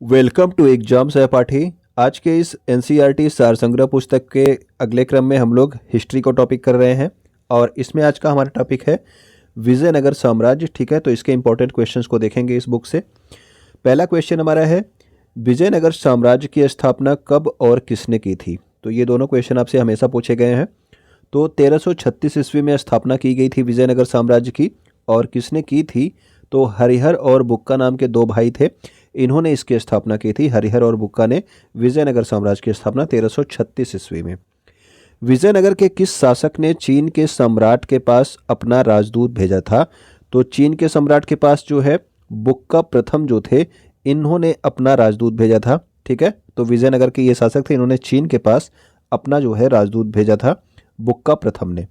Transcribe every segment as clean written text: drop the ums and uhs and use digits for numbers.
Welcome to exam सहपाठी। आज के इस एनसीईआरटी सार संग्रह पुस्तक के अगले क्रम में हम लोग हिस्ट्री को टॉपिक कर रहे हैं और इसमें आज का हमारा टॉपिक है विजयनगर साम्राज्य। ठीक है, तो इसके इंपॉर्टेंट क्वेश्चंस को देखेंगे इस बुक से। पहला क्वेश्चन हमारा है, विजयनगर साम्राज्य की स्थापना कब और किसने की थी? तो ये दोनों क्वेश्चन आपसे हमेशा पूछे गए हैं। तो 1336 ईस्वी में स्थापना की गई थी विजयनगर साम्राज्य की, और किसने की थी? तो हरिहर और बुक्का नाम के दो भाई थे, इन्होंने इसकी स्थापना की थी। हरिहर और बुक्का ने विजयनगर साम्राज्य की स्थापना 1336 ईस्वी में। विजयनगर के किस शासक ने चीन के सम्राट के पास अपना राजदूत भेजा था? तो चीन के सम्राट के पास जो है बुक्का प्रथम जो थे, इन्होंने अपना राजदूत भेजा था। ठीक है, तो विजयनगर के ये शासक थे, इन्होंने चीन के पास अपना जो है राजदूत भेजा था बुक्का प्रथम ने।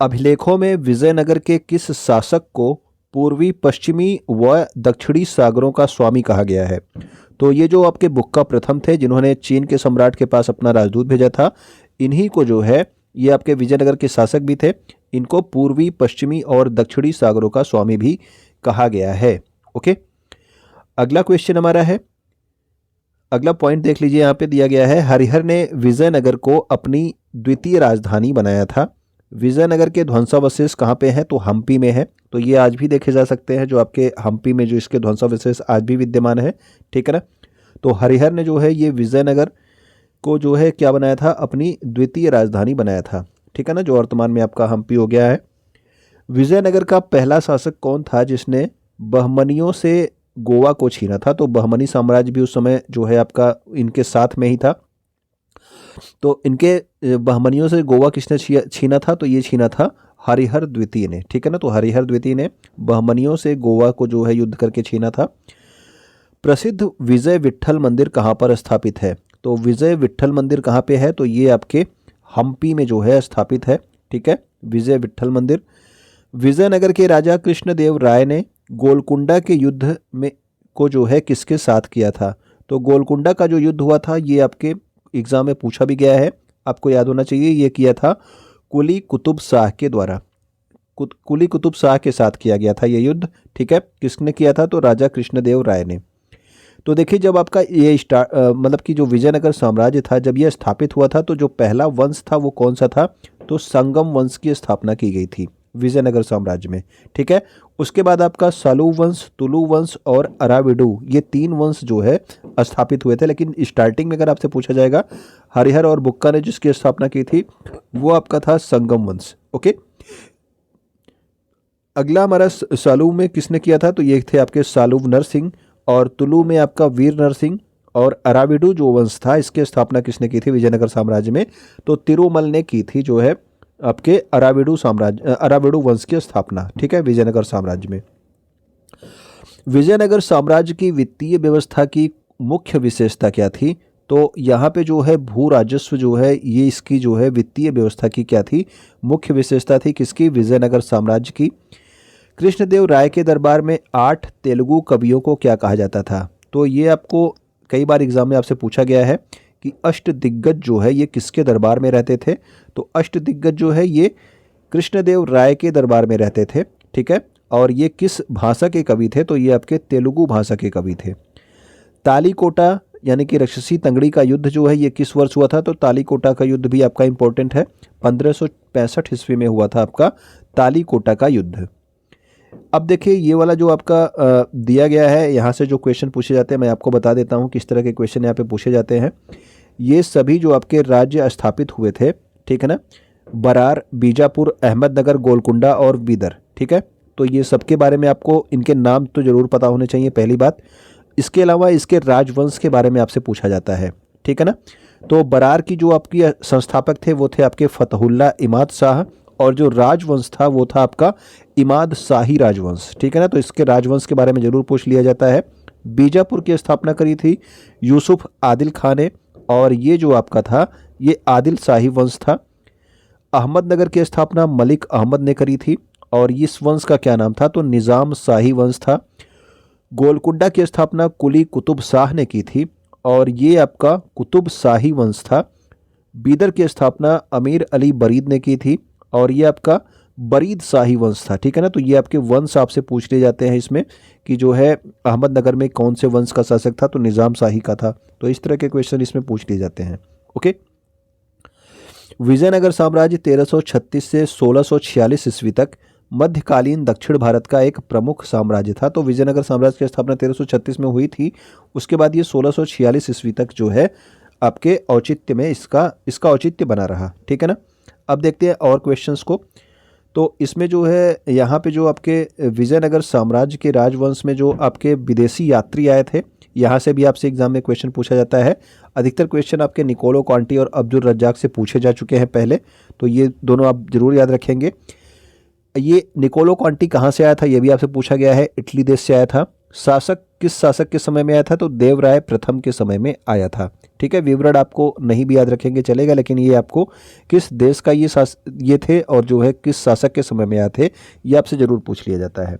अभिलेखों में विजयनगर के किस शासक को पूर्वी पश्चिमी व दक्षिणी सागरों का स्वामी कहा गया है? तो ये जो आपके बुक्का प्रथम थे, जिन्होंने चीन के सम्राट के पास अपना राजदूत भेजा था, इन्हीं को जो है ये आपके विजयनगर के शासक भी थे, इनको पूर्वी पश्चिमी और दक्षिणी सागरों का स्वामी भी कहा गया है। ओके, अगला क्वेश्चन हमारा है, अगला पॉइंट देख लीजिए, यहाँ पे दिया गया है, हरिहर ने विजयनगर को अपनी द्वितीय राजधानी बनाया था। विजयनगर के ध्वंसावशेष कहाँ पे हैं? तो हम्पी में है। तो ये आज भी देखे जा सकते हैं, जो आपके हम्पी में जो इसके ध्वंसावशेष आज भी विद्यमान है। ठीक है ना, तो हरिहर ने जो है ये विजयनगर को जो है क्या बनाया था? अपनी द्वितीय राजधानी बनाया था। ठीक है ना, जो वर्तमान में आपका हम्पी हो गया है। विजयनगर का पहला शासक कौन था जिसने बहमनियों से गोवा को छीना था? तो बहमनी साम्राज्य भी उस समय जो है आपका इनके साथ में ही था। तो इनके बहमनियों से गोवा किसने छीना था? तो ये छीना था हरिहर द्वितीय ने। ठीक है ना, तो हरिहर द्वितीय ने बहमनियों से गोवा को जो है युद्ध करके छीना था। प्रसिद्ध विजय विट्ठल मंदिर कहाँ पर स्थापित है? तो विजय विट्ठल मंदिर कहाँ पे है? तो ये आपके हम्पी में जो है स्थापित है। ठीक है, विजय विट्ठल मंदिर। विजयनगर के राजा कृष्णदेव राय ने गोलकुंडा के युद्ध में को जो है किसके साथ किया था? तो गोलकुंडा का जो युद्ध हुआ था, ये आपके एग्जाम में पूछा भी गया है, आपको याद होना चाहिए। ये किया था कुली कुतुब शाह के द्वारा, कुली कुतुब शाह के साथ किया गया था ये युद्ध। ठीक है, किसने किया था? तो राजा कृष्णदेव राय ने। तो देखिए, जब आपका ये मतलब कि जो विजयनगर साम्राज्य था, जब यह स्थापित हुआ था, तो जो पहला वंश था वो कौन सा था? तो संगम वंश की स्थापना की गई थी विजयनगर साम्राज्य में। ठीक है, उसके बाद आपका सालू वंश, तुलु वंश और अराविडू, ये तीन वंश जो है स्थापित हुए थे। लेकिन स्टार्टिंग में अगर आपसे पूछा जाएगा, हरिहर और बुक्का ने जिसकी स्थापना की थी वो आपका था संगम वंश। ओके, अगला हमारा सालू में किसने किया था? तो ये थे आपके सालुव नरसिंह, और तुलु में आपका वीर नरसिंह, और अराविडू जो वंश था, इसकी स्थापना किसने की थी विजयनगर साम्राज्य में? तो तिरुमल ने की थी जो है आपके अराविडू वंश की स्थापना। ठीक है, विजयनगर साम्राज्य में। विजयनगर साम्राज्य की वित्तीय व्यवस्था की मुख्य विशेषता क्या थी? तो यहाँ पे जो है भू राजस्व जो है, ये इसकी जो है वित्तीय व्यवस्था की क्या थी? मुख्य विशेषता थी किसकी? विजयनगर साम्राज्य की। कृष्णदेव राय के दरबार में 8 तेलुगु कवियों को क्या कहा जाता था? तो ये आपको कई बार एग्जाम में आपसे पूछा गया है कि अष्टदिग्गज जो है ये किसके दरबार में रहते थे? तो अष्टदिग्गज जो है ये कृष्णदेव राय के दरबार में रहते थे। ठीक है, और ये किस भाषा के कवि थे? तो ये आपके तेलुगु भाषा के कवि थे। तालीकोटा यानी कि राक्षसी तंगड़ी का युद्ध जो है ये किस वर्ष हुआ था? तो तालीकोटा का युद्ध भी आपका इंपॉर्टेंट है, 1565 ईस्वी में हुआ था आपका तालीकोटा का युद्ध। अब देखिए, ये वाला जो आपका दिया गया है, यहाँ से जो क्वेश्चन पूछे जाते हैं मैं आपको बता देता हूँ किस तरह के क्वेश्चन यहाँ पे पूछे जाते हैं। ये सभी जो आपके राज्य स्थापित हुए थे, ठीक है ना, बरार, बीजापुर, अहमदनगर, गोलकुंडा और बीदर। ठीक है, तो ये सबके बारे में आपको इनके नाम तो जरूर पता होने चाहिए, पहली बात। इसके अलावा इसके राजवंश के बारे में आपसे पूछा जाता है। ठीक है ना, तो बरार की जो आपकी संस्थापक थे वो थे आपके फतहुल्ला इमाद शाह, और जो राजवंश था वो था आपका इमाद शाही राजवंश। ठीक है ना, तो इसके राजवंश के बारे में जरूर पूछ लिया जाता है। बीजापुर की स्थापना करी थी यूसुफ आदिल खान ने, और ये जो आपका था ये आदिल शाही वंश था। अहमदनगर की स्थापना मलिक अहमद ने करी थी, और इस वंश का क्या नाम था? तो निज़ाम शाही वंश था। गोलकुंडा की स्थापना कुली कुतुब शाह ने की थी, और ये आपका कुतुब शाही वंश था। बीदर की स्थापना अमीर अली बरीद ने की थी, और ये आपका बरीद शाही वंश था, ठीक है ना। तो ये आपके वंश आपसे पूछ लिए जाते हैं इसमें कि जो है अहमदनगर में कौन से वंश का शासक था, तो निज़ाम शाही का था। तो इस तरह के क्वेश्चन इसमें पूछ लिए जाते हैं। ओके। विजयनगर साम्राज्य 1336 से 1646 ईस्वी तक मध्यकालीन दक्षिण भारत का एक प्रमुख साम्राज्य था। तो विजयनगर साम्राज्य की स्थापना 1336 में हुई थी। उसके बाद ये 1646 ईस्वी तक जो है आपके औचित्य में इसका औचित्य बना रहा, ठीक है ना। अब देखते हैं और क्वेश्चंस को। तो इसमें जो है यहाँ पे जो आपके विजयनगर साम्राज्य के राजवंश में जो आपके विदेशी यात्री आए थे, यहाँ से भी आपसे एग्जाम में क्वेश्चन पूछा जाता है। अधिकतर क्वेश्चन आपके निकोलो कांटी और अब्दुल रज्जाक से पूछे जा चुके हैं पहले, तो ये दोनों आप जरूर याद रखेंगे। ये निकोलो कांटी कहाँ से आया था, ये भी आपसे पूछा गया है। इटली देश से आया था। किस शासक के समय में आया था, तो देवराय प्रथम के समय में आया था, ठीक है। विवरण आपको नहीं भी याद रखेंगे चलेगा, लेकिन ये आपको किस देश का ये थे और जो है किस शासक के समय में आए थे, ये आपसे जरूर पूछ लिया जाता है।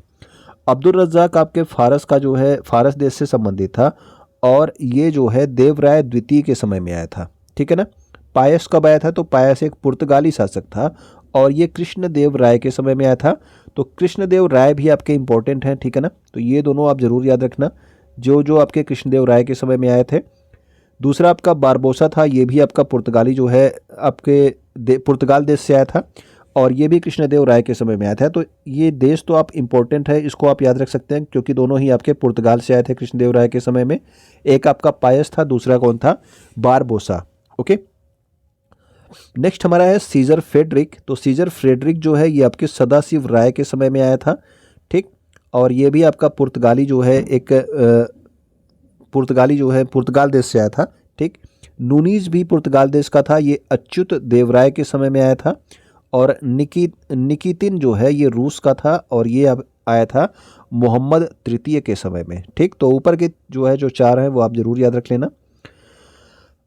अब्दुल रज्जाक आपके फारस का जो है फारस देश से संबंधित था और ये जो है देवराय द्वितीय के समय में आया था, ठीक है ना। पायस कब आया था, तो पायस एक पुर्तगाली शासक था और ये कृष्णदेव राय के समय में आया था। तो कृष्णदेव राय भी आपके इंपॉर्टेंट हैं, ठीक है ना। तो ये दोनों आप जरूर याद रखना, जो आपके कृष्णदेव राय के समय में आए थे। दूसरा आपका बारबोसा था, ये भी आपका पुर्तगाली जो है आपके पुर्तगाल देश से आया था और ये भी कृष्णदेव राय के समय में आया था। तो ये देश तो आप इंपॉर्टेंट है, इसको आप याद रख सकते हैं क्योंकि दोनों ही आपके पुर्तगाल से आए थे कृष्णदेव राय के समय में। एक आपका पायस था, दूसरा कौन था, बारबोसा। ओके। नेक्स्ट हमारा है सीजर फ्रेडरिक। तो सीजर फ्रेडरिक जो है ये आपके सदाशिव राय के समय में आया था, ठीक। और ये भी आपका पुर्तगाली जो है पुर्तगाल देश से आया था, ठीक। नूनीज भी पुर्तगाल देश का था, ये अच्युत देवराय के समय में आया था। और निकितिन जो है ये रूस का था और ये अब आया था मोहम्मद तृतीय के समय में, ठीक। तो ऊपर के जो है जो चार हैं वो आप जरूर याद रख लेना।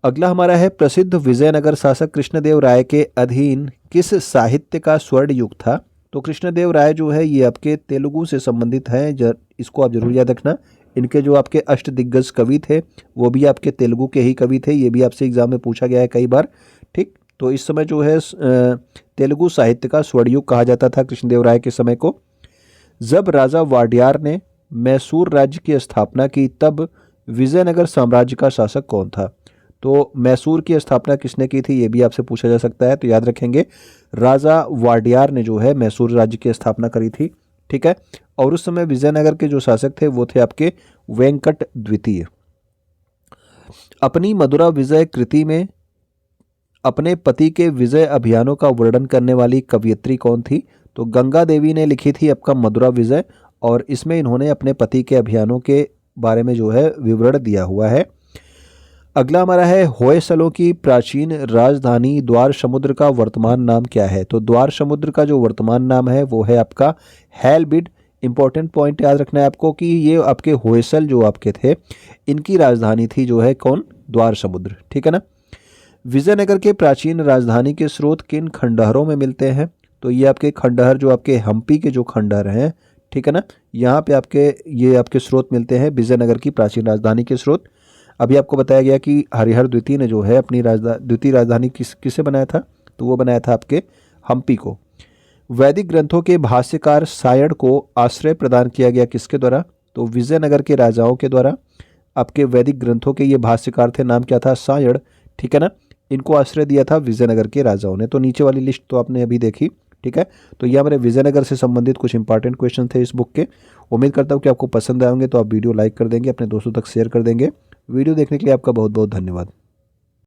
अगला हमारा है प्रसिद्ध विजयनगर शासक कृष्णदेव राय के अधीन किस साहित्य का स्वर्ण युग था। तो कृष्णदेव राय जो है ये आपके तेलुगु से संबंधित हैं, इसको आप जरूर याद रखना। इनके जो आपके अष्टदिग्गज कवि थे वो भी आपके तेलुगु के ही कवि थे, ये भी आपसे एग्जाम में पूछा गया है कई बार, ठीक। तो इस समय जो है तेलुगु साहित्य का स्वर्ण युग कहा जाता था कृष्णदेव राय के समय को। जब राजा वाडियार ने मैसूर राज्य की स्थापना की तब विजयनगर साम्राज्य का शासक कौन था। तो मैसूर की स्थापना किसने की थी, ये भी आपसे पूछा जा सकता है, तो याद रखेंगे राजा वाडियार ने जो है मैसूर राज्य की स्थापना करी थी, ठीक है। और उस समय विजयनगर के जो शासक थे वो थे आपके वेंकट द्वितीय। अपनी मधुरा विजय कृति में अपने पति के विजय अभियानों का वर्णन करने वाली कवयित्री कौन थी। तो गंगा देवी ने लिखी थी आपका मधुरा विजय और इसमें इन्होंने अपने पति के अभियानों के बारे में जो है विवरण दिया हुआ है। अगला हमारा है होयसलों की प्राचीन राजधानी द्वार समुद्र का वर्तमान नाम क्या है। तो द्वार समुद्र का जो वर्तमान नाम है वो है आपका हैलबिड। इंपॉर्टेंट पॉइंट याद रखना है आपको कि ये आपके होयसल जो आपके थे इनकी राजधानी थी जो है कौन, द्वार समुद्र, ठीक है ना। विजयनगर के प्राचीन राजधानी के स्रोत किन खंडहरों में मिलते हैं। तो ये आपके खंडहर जो आपके हम्पी के जो खंडहर हैं, ठीक है ना, यहाँ पे ये आपके स्रोत मिलते हैं विजयनगर की प्राचीन राजधानी के स्रोत। अभी आपको बताया गया कि हरिहर द्वितीय ने जो है अपनी द्वितीय राजधानी किसे बनाया था, तो वो बनाया था आपके हम्पी को। वैदिक ग्रंथों के भाष्यकार सायण को आश्रय प्रदान किया गया किसके द्वारा। तो विजयनगर के राजाओं के द्वारा। आपके वैदिक ग्रंथों के ये भाष्यकार थे, नाम क्या था, सायण, ठीक है ना। इनको आश्रय दिया था विजयनगर के राजाओं ने। तो नीचे वाली लिस्ट तो आपने अभी देखी, ठीक है। तो ये हमारे विजयनगर से संबंधित कुछ इंपॉर्टेंट क्वेश्चन थे इस बुक के। उम्मीद करता हूँ कि आपको पसंद आएंगे, तो आप वीडियो लाइक कर देंगे, अपने दोस्तों तक शेयर कर देंगे। वीडियो देखने के लिए आपका बहुत बहुत धन्यवाद।